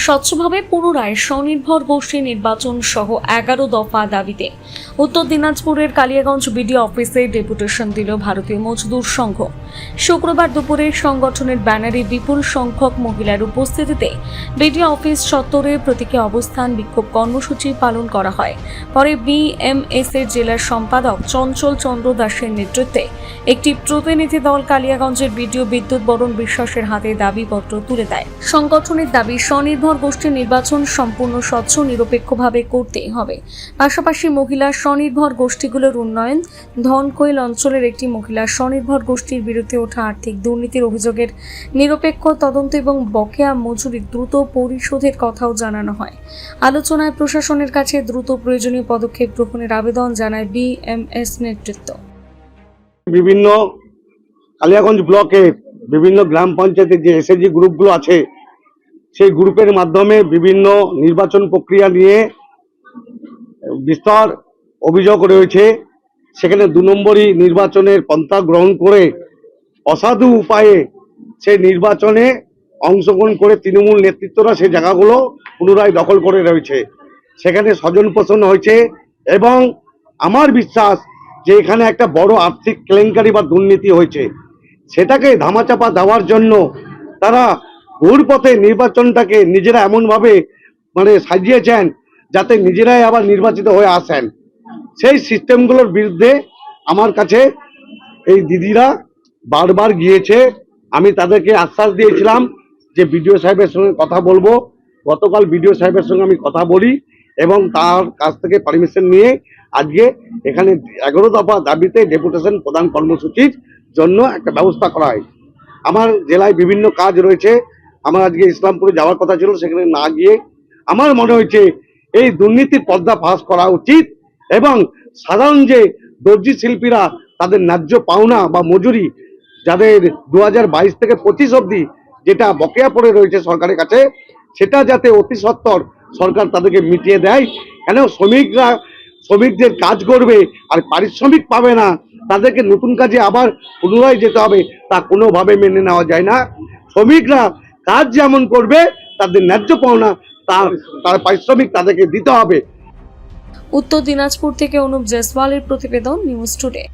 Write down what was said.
স্বচ্ছভাবে পুনরায় স্বনির্ভর গোষ্ঠী নির্বাচন সহ 11 দফা দাবিতে উত্তর দিনাজপুরের কালিয়াগঞ্জ বিডিও অফিসে ডেপুটেশন দিল ভারতীয় মজদুর সংঘ। শুক্রবার দুপুরে সংগঠনের ব্যানারে বিপুল সংখ্যক মহিলার উপস্থিতিতে বিডিও অফিস চত্বরে প্রতীকী অবস্থান বিক্ষোভ কর্মসূচি পালন করা হয়। পরে বিএমএস এর জেলার সম্পাদক চঞ্চল চন্দ্র দাসের নেতৃত্বে একটি প্রতিনিধি দল কালিয়াগঞ্জের বিডিও বিদ্যুৎ বরণ বিশ্বাসের হাতে দাবিপত্র তুলে দেয়। সংগঠনের দাবি স্বনির্ভর গোষ্ঠীর নির্বাচন সম্পূর্ণ স্বচ্ছ নিরপেক্ষভাবে করতে হবে। পাশাপাশি মহিলা স্বনির্ভর গোষ্ঠীগুলোর উন্নয়ন। ধনকৈল অঞ্চলের একটি মহিলা স্বনির্ভর গোষ্ঠীর বিরুদ্ধে ওঠা আর্থিক দুর্নীতির অভিযোগের নিরপেক্ষ তদন্ত এবং বকেয়া মজুরি দ্রুত পরিশোধের কথাও জানানো হয়। আলোচনায় প্রশাসনের কাছে দ্রুত প্রয়োজনীয় পদক্ষেপ গ্রহণের আবেদন জানায় বিএমএস নেতৃত্ব। বিভিন্ন কালিয়াগঞ্জ ব্লকে বিভিন্ন গ্রাম পঞ্চায়েতের যে এসএসজি গ্রুপগুলো আছে সেই গ্রুপের মাধ্যমে বিভিন্ন নির্বাচন প্রক্রিয়া নিয়ে বিস্তর অভিযোগ রয়েছে। সেখানে 2 নম্বরই নির্বাচনের পন্থা গ্রহণ করে অসাধু উপায়ে সেই নির্বাচনে অংশগ্রহণ করে তৃণমূল নেতৃত্বরা সেই জায়গাগুলো পুনরায় দখল করে রয়েছে। সেখানে স্বজন পোষণ হয়েছে এবং আমার বিশ্বাস যে এখানে একটা বড় আর্থিক কেলেঙ্কারি বা দুর্নীতি হয়েছে। সেটাকে ধামাচাপা দেওয়ার জন্য তারা ঘুরপথে নির্বাচনটাকে নিজেরা এমনভাবে সাজিয়েছেন যাতে নিজেরাই আবার নির্বাচিত হয়ে আসেন। সেই সিস্টেমগুলোর বিরুদ্ধে আমার কাছে এই দিদিরা বারবার গিয়েছে। আমি তাদেরকে আশ্বাস দিয়েছিলাম যে বিডিও সাহেবের সঙ্গে কথা বলবো। গতকাল বিডিও সাহেবের সঙ্গে আমি কথা বলি এবং তার কাছ থেকে পারমিশন নিয়ে আজকে এখানে 11 দফা দাবিতে ডেপুটেশন প্রদান কর্মসূচির জন্য একটা ব্যবস্থা করা হয়। আমার জেলায় বিভিন্ন কাজ রয়েছে। আমার আজকে ইসলামপুরে যাওয়ার কথা ছিল, সেখানে না গিয়ে আমার মনে হয়েছে এই দুর্নীতির পর্দা ফাঁস করা উচিত এবং সাধারণ যে দর্জি শিল্পীরা তাদের ন্যায্য পাওনা বা মজুরি যাদের 2022 থেকে 25 অবধি যেটা বকেয়া পড়ে রয়েছে সরকারের কাছে, সেটা যাতে অতি সত্বর সরকার তাদেরকে মিটিয়ে দেয়। কেন শ্রমিকদের কাজ করবে আর পারিশ্রমিক পাবে না, তাদেরকে নতুন কাজে আবার পুনরায় যেতে হবে, তা কোনোভাবে মেনে নেওয়া যায় না। শ্রমিকরা কাজ যেমন করবে তাদের ন্যায্য পাওনা তার পারিশ্রমিক তাদেরকে দিতে হবে। উত্তর দিনাজপুর থেকে অনুপ জয়সওয়ালের প্রতিবেদন, নিউজ টুডে।